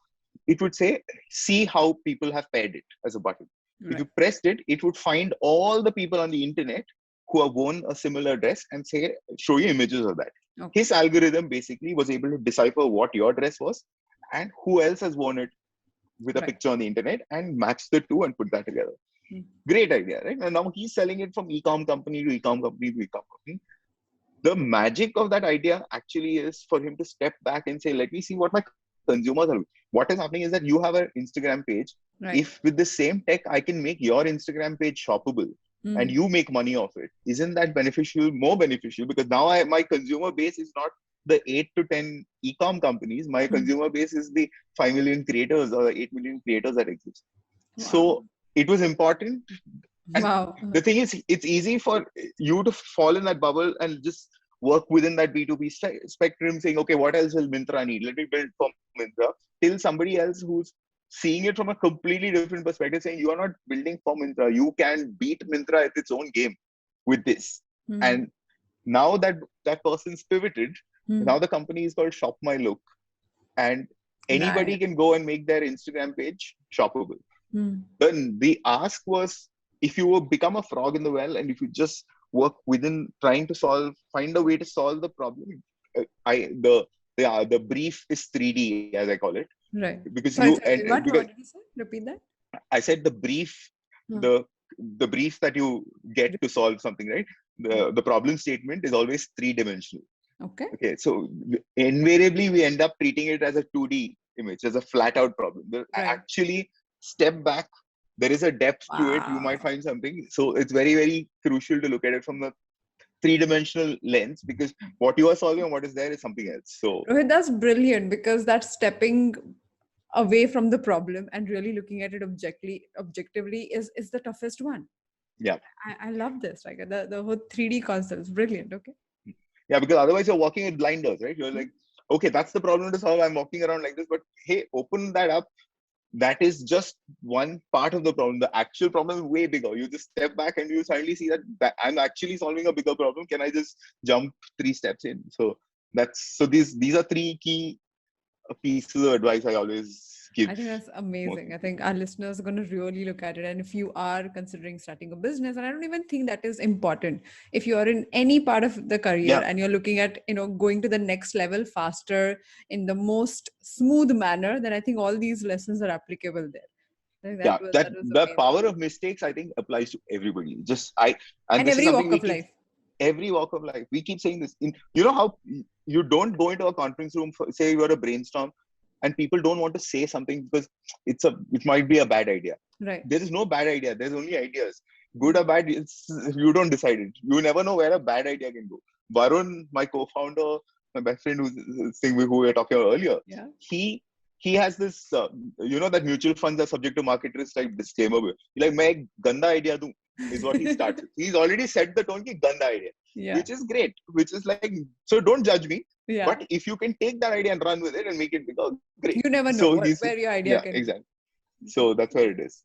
it would say, see how people have paired it as a button. If you Right. pressed it, it would find all the people on the internet who have worn a similar dress and say, show you images of that. Okay. His algorithm basically was able to decipher what your dress was and who else has worn it with a Right. picture on the internet, and match the two and put that together. Hmm. Great idea, right? And now he's selling it from e-com company to e-com company to e-com company. The magic of that idea actually is for him to step back and say, let me see what my consumers are. What is happening is that you have an Instagram page. Right. If with the same tech, I can make your Instagram page shoppable and Hmm. you make money off it, isn't that beneficial? More beneficial, because now my consumer base is not the 8 to 10 e-com companies. My Hmm. consumer base is the 5 million creators or the 8 million creators that exist. Wow. So it was important. And Wow. the thing is, it's easy for you to fall in that bubble and just work within that B2B spectrum, saying, okay, what else will Myntra need? Let me build for Myntra. Till somebody else who's seeing it from a completely different perspective, saying, you are not building for Myntra. You can beat Myntra at its own game with this. Hmm. And now that person's pivoted, Hmm. now the company is called Shop My Look. And anybody Nice. can go and make their Instagram page shoppable. Hmm. Then the ask was, if you will become a frog in the well and if you just work within trying to find a way to solve the problem. I the brief is 3D, as I call it, Right. because you Sorry, and sorry. What? because What did you say? Repeat that. I said the brief, Hmm. the brief that you get to solve something, right? Hmm. The problem statement is always three-dimensional. Okay. Okay, so invariably we end up treating it as a 2D image, as a flat out problem. Right. Actually, step back, there is a depth to it. You might Wow. find something. So it's very, very crucial to look at it from the three-dimensional lens, because what you are solving and what is there is something else. So Rohit, that's brilliant because that's stepping away from the problem and really looking at it objectively is the toughest one. yeah, I love this. Like the whole 3D concept is brilliant. Okay. yeah, because otherwise you're walking with blinders, right? You're like, okay, that's the problem to solve. I'm walking around like this, but hey, open that up. That is just one part of the problem. The actual problem is way bigger. You just step back and you suddenly see that I'm actually solving a bigger problem. Can I just jump 3 steps in? So these are three key pieces of advice I always give. I think that's amazing. I think our listeners are going to really look at it. And if you are considering starting a business, and I don't even think that is important. If you are in any part of the career Yeah, and you're looking at, going to the next level faster in the most smooth manner, then I think all these lessons are applicable there. I think yeah. that That was the amazing. power of mistakes, I think, applies to everybody. And And this is every something walk we of keep, life. every walk of life. We keep saying this. You know how you don't go into a conference room for, say you are a brainstorm, and people don't want to say something because it might be a bad idea. Right. There is no bad idea. There's only ideas. Good Hmm. or bad, you don't decide it. You never know where a bad idea can go. Varun, my co-founder, my best friend who we were talking about earlier, Yeah. he has this, that mutual funds are subject to market risk type disclaimer. Like, मैं ganda idea दूं, is what he starts with. He's already set the tone ki ganda idea, Yeah. which is great, which is like, so don't judge me. Yeah. But if you can take that idea and run with it and make it bigger, great. You never know So where your idea yeah, can go. exactly. So that's where it is.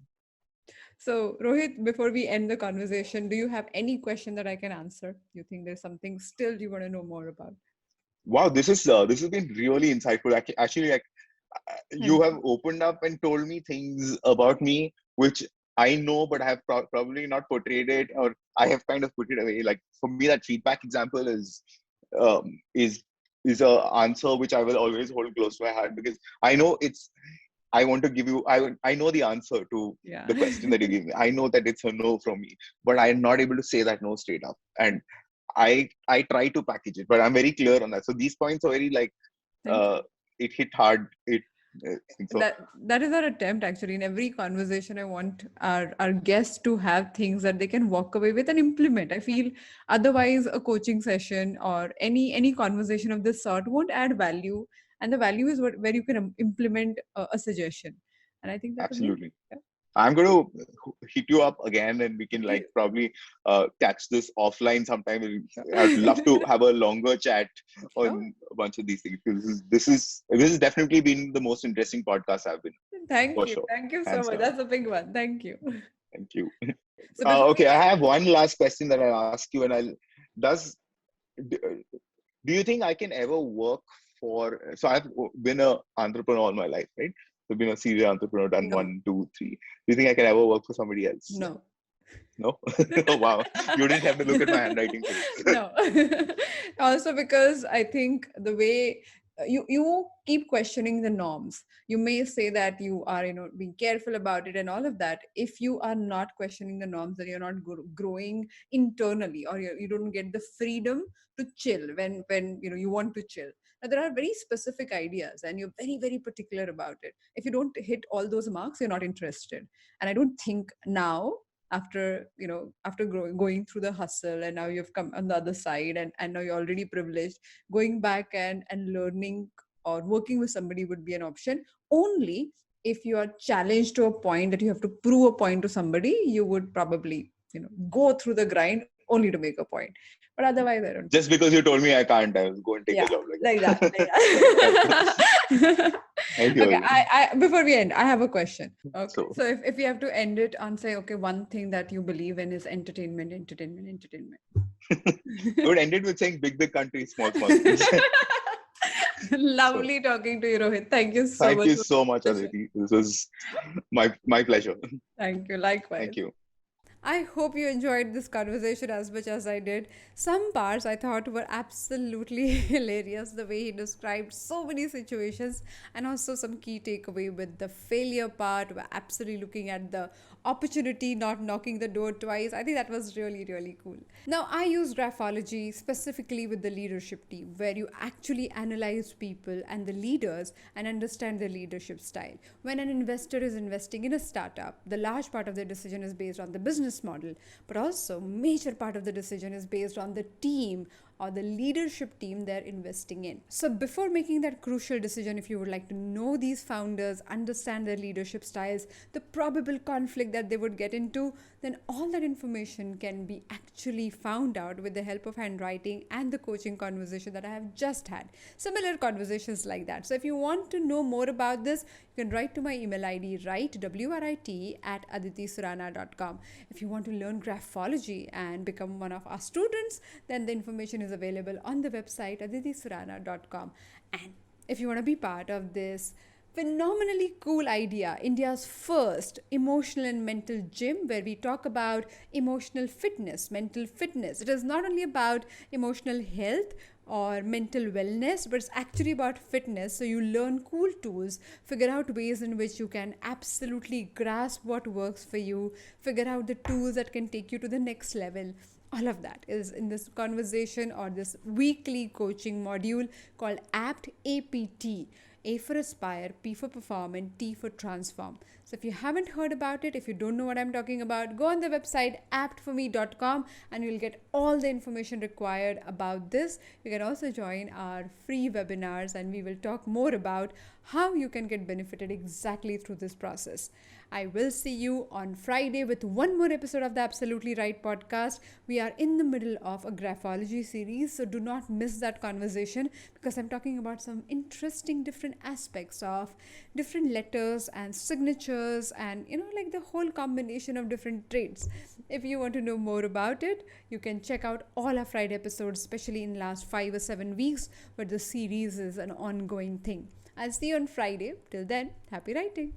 So, Rohit, before we end the conversation, do you have any question that I can answer? You think there's something still you want to know more about? Wow, this has been really insightful. Actually, like, you Thank have you. opened up and told me things about me which I know, but I have probably not portrayed it, or I have kind of put it away. Like for me, that feedback example um, is is a answer which I will always hold close to my heart, because I know it's. I want to give you. I know the answer to Yeah. the question that you give me. I know that it's a no from me, but I am not able to say that no straight up. And I try to package it, but I'm very clear on that. So these points are very like Thank you. it hit hard. I think so. That is our attempt actually. In every conversation, I want our guests to have things that they can walk away with and implement. I feel otherwise a coaching session or any conversation of this sort won't add value, and the value is where you can implement a suggestion. And I think that would be Absolutely. I'm going to hit you up again, and we can like probably catch this offline sometime. I'd love to have a longer chat sure. on a bunch of these things, because this has definitely been the most interesting podcast I've been, Thank for you. sure, Thank you so hands much. down. That's a big one. Thank you. Thank you. So before we Okay, I have one last question that I'll ask you, and I'll does do you think I can ever work for? So I've been an entrepreneur all my life, right? I've been a serial entrepreneur, done no, one, two, three. Do you think I can ever work for somebody else? no. No? Oh, wow. You didn't have to look at my handwriting for this. No. Also because I think the way you keep questioning the norms. You may say that you are, being careful about it and all of that. If you are not questioning the norms, then you're not growing internally, or you don't get the freedom to chill when you want to chill. Now, there are very specific ideas and you're very, very particular about it. If you don't hit all those marks, you're not interested. And I don't think now, after going through the hustle, and now you've come on the other side, and now you're already privileged, going back and learning or working with somebody would be an option only if you are challenged to a point that you have to prove a point to somebody. You would probably go through the grind only to make a point, but otherwise I don't think. Just because you told me I can't, I will go and take a Yeah, job like like that, like that. that. I hear Okay, you. I before we end, I have a question. Okay, So, so if you have to end it on, say, okay, one thing that you believe in is entertainment, entertainment, entertainment. I would end it with saying big, big country, small, small cities. So, Lovely talking to you, Rohit. Thank you so thank much you for so much, the session. Aditi. This was my pleasure. Thank you. Thank Likewise. you. I hope you enjoyed this conversation as much as I did. Some parts I thought were absolutely hilarious, the way he described so many situations, and also some key takeaway with the failure part. We're absolutely looking at the opportunity, not knocking the door twice. I think that was really, really cool. Now, I use graphology specifically with the leadership team, where you actually analyze people and the leaders and understand their leadership style. When an investor is investing in a startup, the large part of their decision is based on the business model, but also major part of the decision is based on the team or the leadership team they're investing in. So before making that crucial decision, if you would like to know these founders, understand their leadership styles, the probable conflict that they would get into, then all that information can be actually found out with the help of handwriting and the coaching conversation that I have just had. Similar conversations like that. So if you want to know more about this, you can write to my email ID, write, WRIT, at aditisurana.com. If you want to learn graphology and become one of our students, then the information is available on the website, aditisurana.com. And if you want to be part of this phenomenally cool idea, India's first emotional and mental gym, where we talk about emotional fitness, mental fitness. It is not only about emotional health or mental wellness, but it's actually about fitness. So you learn cool tools, figure out ways in which you can absolutely grasp what works for you, figure out the tools that can take you to the next level. All of that is in this conversation or this weekly coaching module called APT, APT. A for Aspire, P for Perform, and T for Transform. So if you haven't heard about it, if you don't know what I'm talking about, go on the website aptforme.com and you'll get all the information required about this. You can also join our free webinars and we will talk more about how you can get benefited exactly through this process. I will see you on Friday with one more episode of the Absolutely Right podcast. We are in the middle of a graphology series, so do not miss that conversation because I'm talking about some interesting different aspects of different letters and signatures and like the whole combination of different traits. If you want to know more about it, you can check out all our Friday episodes, especially in the last 5 or 7 weeks, where the series is an ongoing thing. I'll see you on Friday. Till then, happy writing.